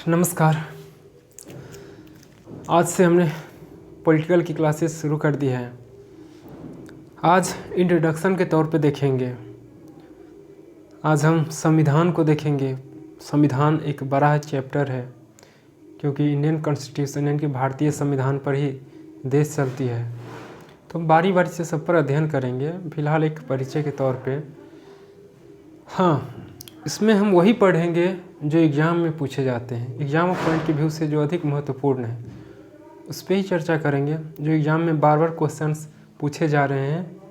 नमस्कार। आज से हमने पॉलिटिकल की क्लासेस शुरू कर दी है। आज इंट्रोडक्शन के तौर पे देखेंगे। आज हम संविधान को देखेंगे। संविधान एक बड़ा चैप्टर है क्योंकि इंडियन कॉन्स्टिट्यूशन यानी कि भारतीय संविधान पर ही देश चलती है, तो हम बारी बारी से सब पर अध्ययन करेंगे। फिलहाल एक परिचय के तौर पे इसमें हम वही पढ़ेंगे जो एग्ज़ाम में पूछे जाते हैं। एग्ज़ाम पॉइंट की व्यू से जो अधिक महत्वपूर्ण है उस पर ही चर्चा करेंगे। जो एग्ज़ाम में बार बार क्वेश्चंस पूछे जा रहे हैं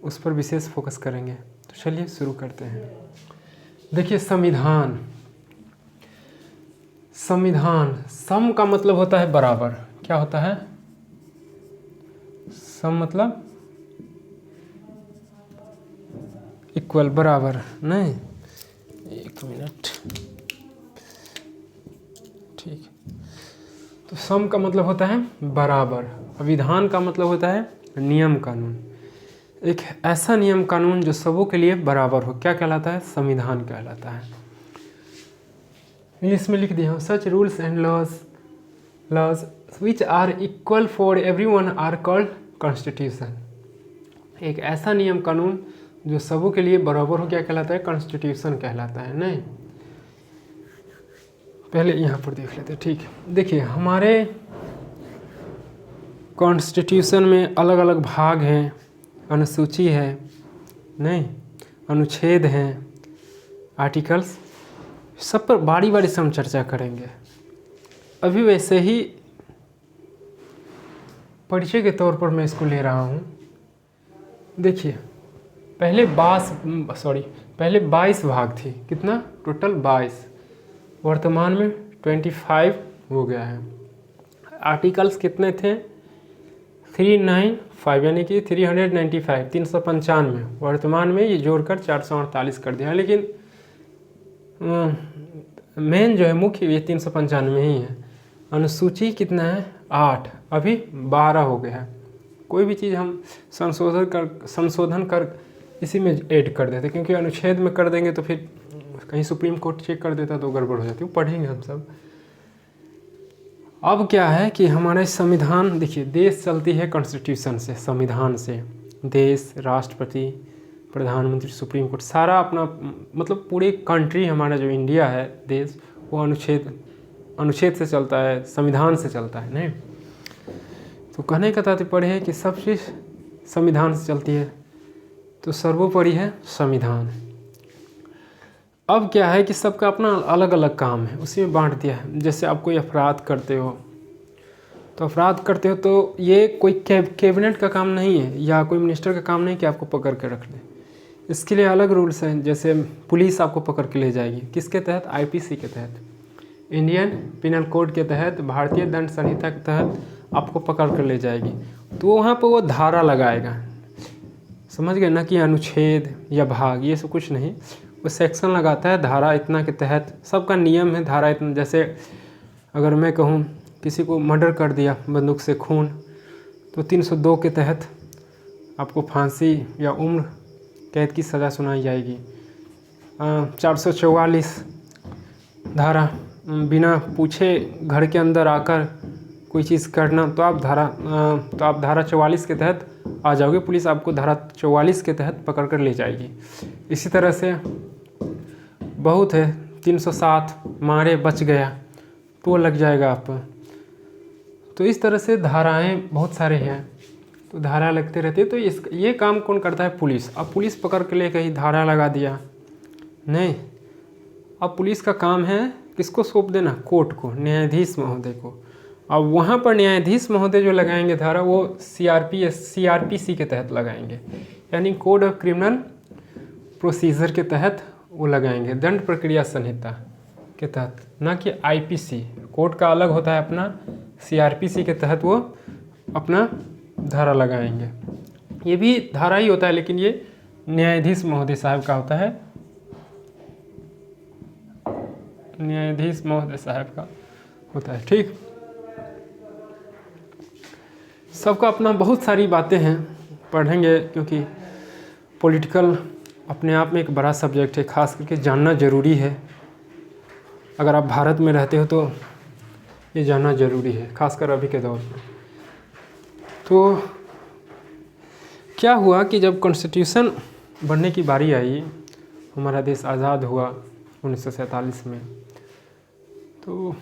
उस पर विशेष फोकस करेंगे। तो चलिए शुरू करते हैं। देखिए, संविधान सम का मतलब होता है बराबर। क्या होता है? सम मतलब इक्वल, बराबर। नहीं, एक मिनट, ठीक। तो सम का मतलब होता है बराबर। विधान का मतलब होता है नियम कानून। एक ऐसा नियम कानून जो सबों के लिए बराबर हो, क्या कहलाता है? संविधान कहलाता है। इंग्लिश में लिख दिया हूँ, such rules and laws which are equal for everyone are called constitution. एक ऐसा नियम कानून जो सबों के लिए बराबर हो, क्या कहलाता है? कॉन्स्टिट्यूशन कहलाता है। नहीं, पहले यहाँ पर देख लेते हैं। ठीक है, देखिए हमारे कॉन्स्टिट्यूशन में अलग अलग भाग हैं, अनुसूची है, नहीं, अनुच्छेद हैं, आर्टिकल्स, सब पर बारी बारी से हम चर्चा करेंगे। अभी वैसे ही परिचय के तौर पर मैं इसको ले रहा हूँ। देखिए, पहले 22 भाग थी। कितना? टोटल 22। वर्तमान में 25 हो गया है। आर्टिकल्स कितने थे? 395 यानी कि 395। वर्तमान में ये जोड़कर 448 कर दिया है, लेकिन मेन जो है मुख्य ये 395 ही है। अनुसूची कितना है? 8। अभी 12 हो गया है। कोई भी चीज़ हम संशोधन कर इसी में ऐड कर देते, क्योंकि अनुच्छेद में कर देंगे तो फिर कहीं सुप्रीम कोर्ट चेक कर देता तो गड़बड़ हो जाती है। पढ़ेंगे हम सब। अब क्या है कि हमारा संविधान, देखिए, देश चलती है कॉन्स्टिट्यूशन से, संविधान से। देश, राष्ट्रपति, प्रधानमंत्री, सुप्रीम कोर्ट, सारा अपना मतलब पूरे कंट्री, हमारा जो इंडिया है देश, वो अनुच्छेद से चलता है, संविधान से चलता है। नहीं, तो कहने का तात्पर्य है कि सब चीज़ संविधान से चलती है, तो सर्वोपरि है संविधान। अब क्या है कि सबका अपना अलग अलग काम है, उसी में बांट दिया है। जैसे आप कोई अपराध करते हो तो ये कोई कैबिनेट का काम नहीं है या कोई मिनिस्टर का काम नहीं कि आपको पकड़ के रख ले। इसके लिए अलग रूल्स हैं। जैसे पुलिस आपको पकड़ के ले जाएगी, किसके तहत? आईपीसी के तहत, इंडियन पिनल कोड के तहत, भारतीय दंड संहिता के तहत आपको पकड़ कर ले जाएगी। तो वहाँ पर वो धारा लगाएगा, समझ गए ना, कि अनुच्छेद या भाग, ये सब कुछ नहीं। वो सेक्शन लगाता है, धारा इतना के तहत, सबका नियम है, धारा इतना। जैसे अगर मैं कहूँ किसी को मर्डर कर दिया बंदूक से, खून, तो 302 के तहत आपको फांसी या उम्र कैद की सज़ा सुनाई जाएगी। 444 धारा, बिना पूछे घर के अंदर आकर कोई चीज़ करना, तो आप धारा 44 के तहत आ जाओगे। पुलिस आपको धारा 44 के तहत पकड़ कर ले जाएगी। इसी तरह से बहुत है, 307 मारे बच गया तो लग जाएगा आप। तो इस तरह से धाराएं बहुत सारे हैं, तो धारा लगते रहते हैं। तो ये काम कौन करता है? पुलिस। अब पुलिस पकड़ के ले कहीं धारा लगा दिया, नहीं। अब पुलिस का काम है किसको सौंप देना? कोर्ट को, न्यायाधीश महोदय को। अब वहाँ पर न्यायाधीश महोदय जो लगाएंगे धारा, वो CRPC के तहत लगाएंगे, यानी कोड ऑफ क्रिमिनल प्रोसीजर के तहत वो लगाएंगे, दंड प्रक्रिया संहिता के तहत, ना कि IPC। कोर्ट का अलग होता है अपना, CRPC के तहत वो अपना धारा लगाएंगे। ये भी धारा ही होता है, लेकिन ये न्यायाधीश महोदय साहब का होता है, न्यायाधीश महोदय साहब का होता है। ठीक, सबका अपना बहुत सारी बातें हैं, पढ़ेंगे, क्योंकि पॉलिटिकल अपने आप में एक बड़ा सब्जेक्ट है, खास करके जानना ज़रूरी है। अगर आप भारत में रहते हो तो ये जानना ज़रूरी है, खासकर अभी के दौर में। तो क्या हुआ कि जब कॉन्स्टिट्यूशन बनने की बारी आई, हमारा देश आज़ाद हुआ 1947 में, तो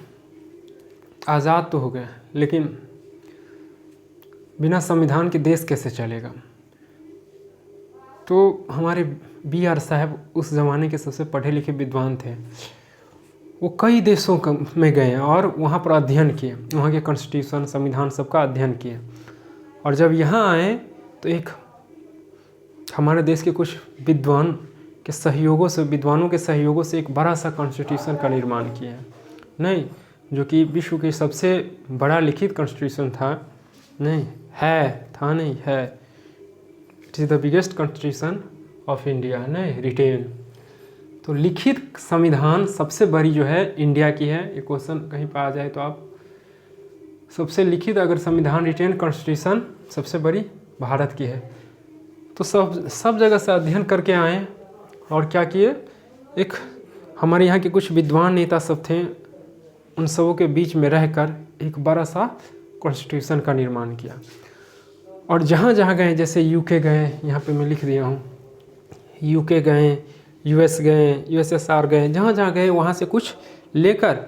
आज़ाद तो हो गया, लेकिन बिना संविधान के देश कैसे चलेगा। तो हमारे BR साहब उस ज़माने के सबसे पढ़े लिखे विद्वान थे। वो कई देशों में गए और वहाँ पर अध्ययन किए, वहाँ के कॉन्स्टिट्यूशन, संविधान सबका अध्ययन किए। और जब यहाँ आए तो एक हमारे देश के कुछ विद्वानों के सहयोगों से एक बड़ा सा कॉन्स्टिट्यूशन का निर्माण किया, नहीं जो कि विश्व के सबसे बड़ा लिखित कॉन्स्टिट्यूशन था, it is the biggest constitution of India, नहीं रिटेन। तो लिखित संविधान सबसे बड़ी जो है इंडिया की है। ये क्वेश्चन कहीं पर आ जाए तो आप, सबसे लिखित अगर संविधान रिटेन कॉन्स्टिट्यूशन सबसे बड़ी भारत की है। तो सब जगह से अध्ययन करके आए और क्या किए, एक हमारे यहाँ के कुछ विद्वान नेता सब थे, उन सबों के बीच में रहकर एक बड़ा सा कॉन्स्टिट्यूशन का निर्माण किया। और जहाँ जहाँ गए, जैसे UK गए, यहाँ पे मैं लिख दिया हूँ, UK गए, US गए, USSR गए, जहाँ जहाँ गए वहाँ से कुछ लेकर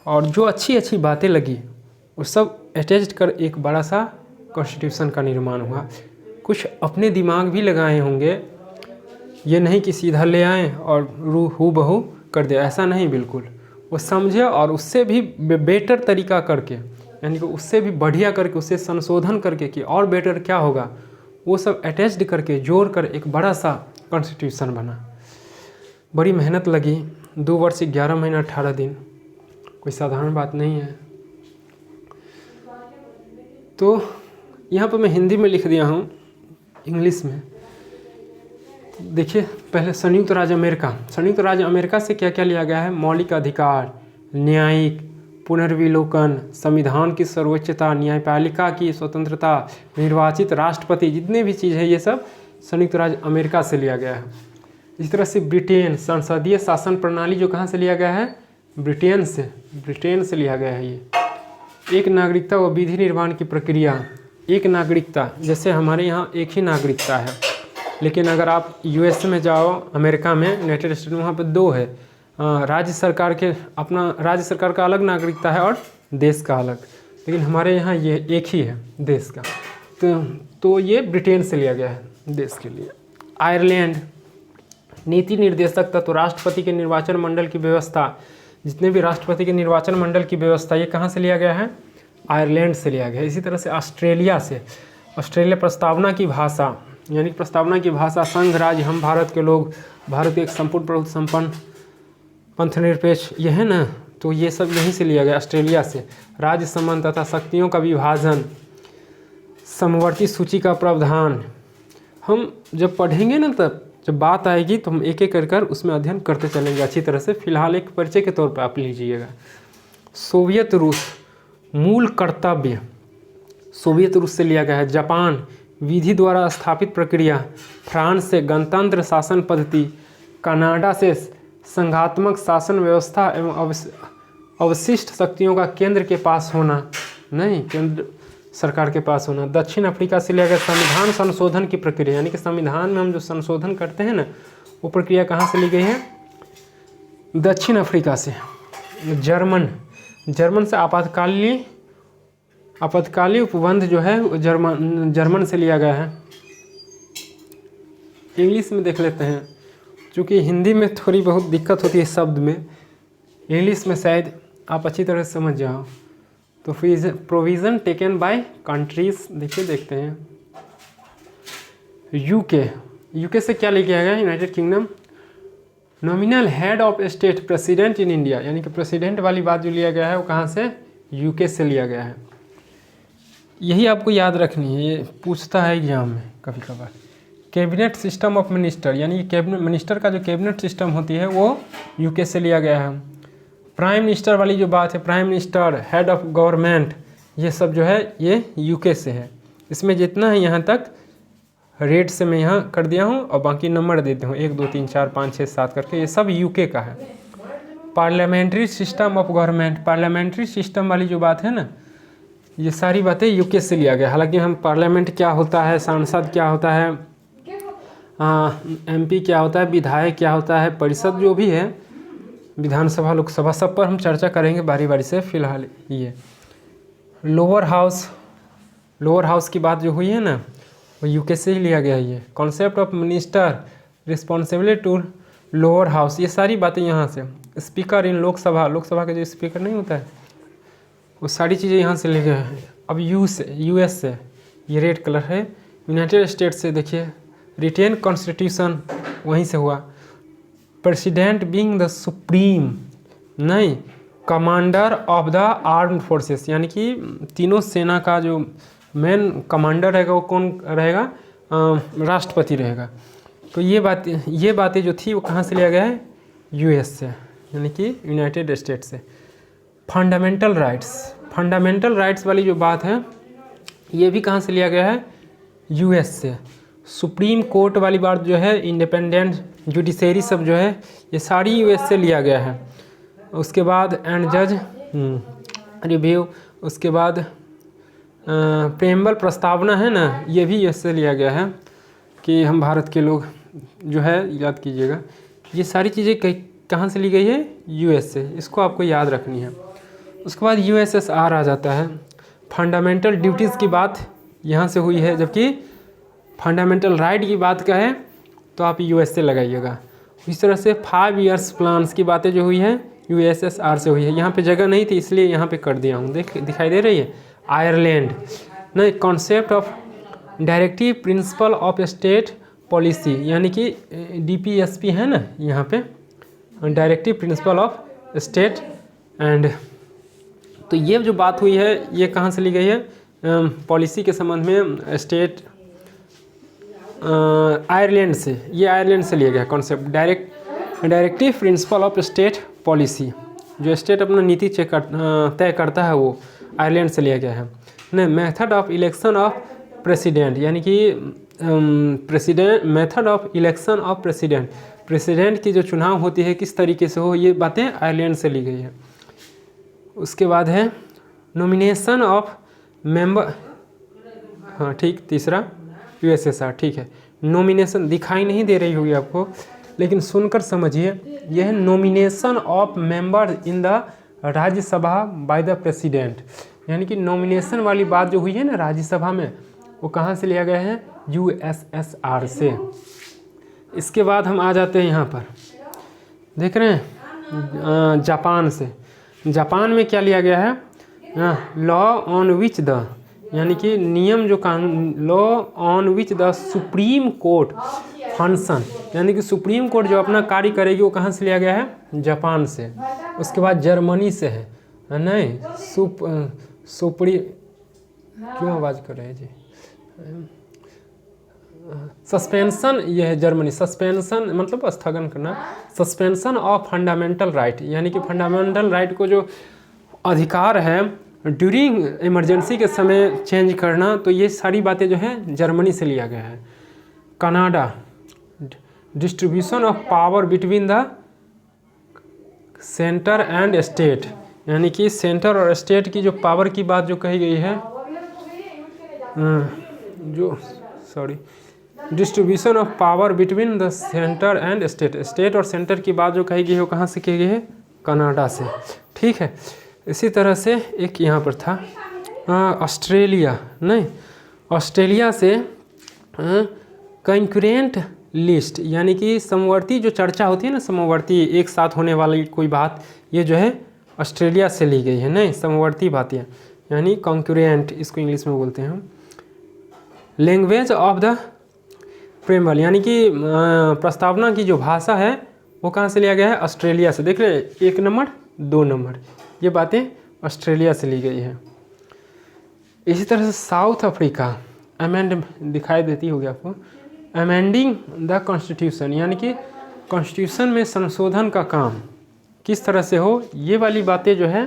और जो अच्छी अच्छी बातें लगी वो सब अटैच कर एक बड़ा सा कॉन्स्टिट्यूशन का निर्माण हुआ। कुछ अपने दिमाग भी लगाए होंगे, ये नहीं कि सीधा ले आए और हूबहू कर दिया, ऐसा नहीं, बिल्कुल वो समझे और उससे भी बेटर तरीका करके, यानी कि उससे भी बढ़िया करके, उससे संशोधन करके कि और बेटर क्या होगा, वो सब अटैच्ड करके जोड़ कर एक बड़ा सा कॉन्स्टिट्यूशन बना। बड़ी मेहनत लगी, 2 वर्ष 11 महीना 18 दिन, कोई साधारण बात नहीं है। तो यहाँ पर मैं हिंदी में लिख दिया हूँ, इंग्लिश में देखिए। पहले संयुक्त राज्य अमेरिका से क्या क्या लिया गया है, मौलिक अधिकार, न्यायिक, पुनर्विलोकन, संविधान की सर्वोच्चता, न्यायपालिका की स्वतंत्रता, निर्वाचित राष्ट्रपति, जितने भी चीज़ है ये सब संयुक्त राज्य अमेरिका से लिया गया है। इस तरह से ब्रिटेन, संसदीय शासन प्रणाली जो कहाँ से लिया गया है, ब्रिटेन से लिया गया है। ये एक नागरिकता व विधि निर्माण की प्रक्रिया, एक नागरिकता, जैसे हमारे यहाँ एक ही नागरिकता है, लेकिन अगर आप US में जाओ, अमेरिका में, यूनाइटेड स्टेट में, वहाँ पे 2 है। राज्य सरकार का अलग नागरिकता है और देश का अलग, लेकिन हमारे यहाँ ये एक ही है देश का। तो ये ब्रिटेन से लिया गया है देश के लिए। आयरलैंड, नीति निर्देशक तत्व, राष्ट्रपति के निर्वाचन मंडल की व्यवस्था, जितने भी राष्ट्रपति के निर्वाचन मंडल की व्यवस्था, ये कहाँ से लिया गया है, आयरलैंड से लिया गया है। इसी तरह से ऑस्ट्रेलिया प्रस्तावना की भाषा, यानी प्रस्तावना की भाषा, संघ राज्य, हम भारत के लोग, भारत एक संपूर्ण प्रभुत्व संपन्न पंथनिरपेक्ष, ये है ना, तो ये सब यहीं से लिया गया, ऑस्ट्रेलिया से। राज्य संबंध तथा शक्तियों का विभाजन, समवर्ती सूची का प्रावधान, हम जब पढ़ेंगे ना, तब जब बात आएगी तो हम एक एक कर उसमें अध्ययन करते चलेंगे अच्छी तरह से। फिलहाल एक परिचय के तौर पर आप लीजिएगा। सोवियत रूस, मूल कर्तव्य, सोवियत रूस से लिया गया है। जापान, विधि द्वारा स्थापित प्रक्रिया। फ्रांस से गणतंत्र शासन पद्धति। कनाडा से संघात्मक शासन व्यवस्था एवं अवशिष्ट शक्तियों का केंद्र के पास होना, नहीं केंद्र सरकार के पास होना। दक्षिण अफ्रीका से लिया गया संविधान संशोधन की प्रक्रिया, यानी कि संविधान में हम जो संशोधन करते हैं ना, वो प्रक्रिया कहाँ से ली गई है, दक्षिण अफ्रीका से। जर्मन से आपातकालीन उपबंध जो है वो जर्मन से लिया गया है। इंग्लिश में देख लेते हैं, क्योंकि हिंदी में थोड़ी बहुत दिक्कत होती है शब्द में, इंग्लिश में शायद आप अच्छी तरह से समझ जाओ। तो प्रोविज़न टेकन बाय कंट्रीज, देखिए देखते हैं। यूके से क्या लेके आया, United kingdom. Nominal head of state president in India, यानी कि प्रेसिडेंट वाली बात जो लिया गया है वो कहाँ से, यूके से लिया गया है। यही आपको याद रखनी है, ये पूछता है एग्जाम में कभी कभार। कैबिनेट सिस्टम ऑफ मिनिस्टर, यानी कि कैबिनेट मिनिस्टर का जो कैबिनेट सिस्टम होती है वो यूके से लिया गया है। प्राइम मिनिस्टर वाली जो बात है, prime minister, head of government, ये सब जो है ये यूके से है। इसमें जितना है यहाँ तक रेट से मैं यहाँ कर दिया हूँ और बाकी नंबर देते हूँ 1 2 3 4 5 6 7 करके, ये सब यूके का है। Parliamentary system of government, parliamentary system वाली जो बात है ना, ये सारी बातें यूके से लिया गया। हालांकि हम पार्लियामेंट क्या होता है, सांसद क्या होता है, एमपी क्या होता है, विधायक क्या होता है, परिषद जो भी है, विधानसभा लोकसभा, सब पर हम चर्चा करेंगे बारी बारी से। फिलहाल ये लोअर हाउस की बात जो हुई है ना, वो यूके से ही लिया गया है। ये concept of minister responsibility to lower house, ये सारी बातें यहाँ से। स्पीकर इन लोकसभा का जो स्पीकर नहीं होता है, वो सारी चीज़ें यहाँ से ले गए हैं। अब यूएस से, ये रेड कलर है, यूनाइटेड स्टेट्स से देखिए, रिटेन कॉन्स्टिट्यूशन वहीं से हुआ। प्रेसिडेंट बीइंग द सुप्रीम, नहीं, commander of the armed forces, यानी कि तीनों सेना का जो मेन कमांडर रहेगा वो कौन रहेगा, राष्ट्रपति रहेगा। तो ये बातें जो थी वो कहाँ से लिया गया है, यूएस से, यानी कि यूनाइटेड स्टेट्स से। फंडामेंटल राइट्स वाली जो बात है, ये भी कहाँ से लिया गया है, यूएस से। सुप्रीम कोर्ट वाली बात जो है, इंडिपेंडेंट जुडिशरी सब जो है, ये सारी यूएस से लिया गया है। उसके बाद एंड जज रिव्यू, उसके बाद प्रेम्बल प्रस्तावना है ना, ये भी यूएस से लिया गया है, कि हम भारत के लोग जो है, याद कीजिएगा, ये सारी चीज़ें कहाँ से ली गई है, यूएस से। इसको आपको याद रखनी है। उसके बाद यूएसएसआर आ जाता है। फंडामेंटल ड्यूटीज़ की बात यहाँ से हुई है, जबकि फंडामेंटल राइट की बात का है तो आप यूएस से लगाइएगा। इस तरह से 5 ईयर्स प्लान्स की बातें जो हुई है, यूएसएसआर से हुई है। यहाँ पे जगह नहीं थी इसलिए यहाँ पे कर दिया हूँ, दिखाई दे रही है। आयरलैंड, नहीं, concept of directive principle of state policy, यानी कि डीपीएसपी है ना, यहाँ पे directive principle of state and, तो ये जो बात हुई है ये कहाँ से ली गई है, पॉलिसी के संबंध में स्टेट आयरलैंड से, ये आयरलैंड से लिया गया concept. Directive principle of state policy, जो स्टेट अपना नीति तय करता है, वो आयरलैंड से लिया गया है। नहीं, method of election of president, यानी कि method of election of president की जो चुनाव होती है किस तरीके से हो, ये बातें आयरलैंड से ली गई है। उसके बाद है नॉमिनेशन ऑफ मेंबर, हाँ ठीक, तीसरा यूएसएसआर, ठीक है। नॉमिनेशन दिखाई नहीं दे रही होगी आपको, लेकिन सुनकर समझिए, यह है nomination of member in the Rajya Sabha by the president, यानी कि नॉमिनेशन वाली बात जो हुई है ना राज्यसभा में, वो कहाँ से लिया गया है, यूएसएसआर से। इसके बाद हम आ जाते हैं यहाँ पर, देख रहे हैं, जापान से। जापान में क्या लिया गया है, लॉ ऑन विच द, यानी कि नियम जो कानून, law on which the supreme court function, यानी कि सुप्रीम कोर्ट जो अपना कार्य करेगी वो कहाँ से लिया गया है, जापान से। उसके बाद जर्मनी से है, नहीं, सुप्रीम, क्यों आवाज़ कर रहे हैं जी, सस्पेंशन, यह है जर्मनी। सस्पेंशन मतलब स्थगन करना, सस्पेंशन ऑफ फंडामेंटल राइट, यानी कि फंडामेंटल राइट को जो अधिकार है ड्यूरिंग इमरजेंसी के समय चेंज करना, तो ये सारी बातें जो है जर्मनी से लिया गया है। Canada, distribution of power between the centre and state, यानी कि सेंटर और स्टेट की जो पावर की बात जो कही गई है, distribution of power between the centre and state, state और सेंटर की बात जो कही गई है वो कहाँ से की गई है, कनाडा से, ठीक है। इसी तरह से एक यहाँ पर था ऑस्ट्रेलिया, नहीं, ऑस्ट्रेलिया से कंकरेंट लिस्ट, यानी कि समवर्ती जो चर्चा होती है ना, समवर्ती एक साथ होने वाली कोई बात, ये जो है ऑस्ट्रेलिया से ली गई है। नहीं, समवर्ती बातें, यानी कंकरेंट, इसको इंग्लिश में बोलते हैं हम। लैंग्वेज ऑफ द प्रेम्बल, यानी कि प्रस्तावना की जो भाषा है वो कहाँ से लिया गया है, ऑस्ट्रेलिया से। देख रहे 1 नंबर 2 नंबर, ये बातें ऑस्ट्रेलिया से ली गई है। इसी तरह से साउथ अफ्रीका, अमेंड दिखाई देती होगी आपको, अमेंडिंग द कॉन्स्टिट्यूशन, यानी कि कॉन्स्टिट्यूशन में संशोधन का काम किस तरह से हो, ये वाली बातें जो है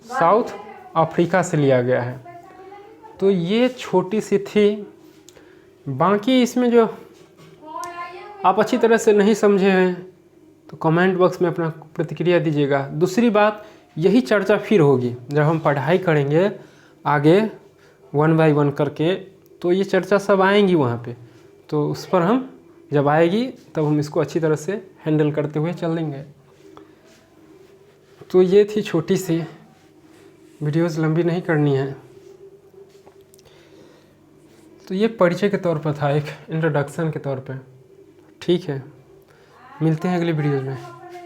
साउथ अफ्रीका से लिया गया है। तो ये छोटी सी थी, बाकी इसमें जो आप अच्छी तरह से नहीं समझे हैं तो कमेंट बॉक्स में अपना प्रतिक्रिया दीजिएगा। दूसरी बात, यही चर्चा फिर होगी जब हम पढ़ाई करेंगे आगे 1 बाय 1 करके, तो ये चर्चा सब आएंगी वहाँ पे, तो उस पर हम जब आएगी तब हम इसको अच्छी तरह से हैंडल करते हुए चल देंगे। तो ये थी छोटी सी वीडियोज़, लंबी नहीं करनी है। तो ये परिचय के तौर पर था, एक इंट्रोडक्शन के तौर पे। ठीक है, मिलते हैं अगली वीडियो में।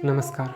नमस्कार।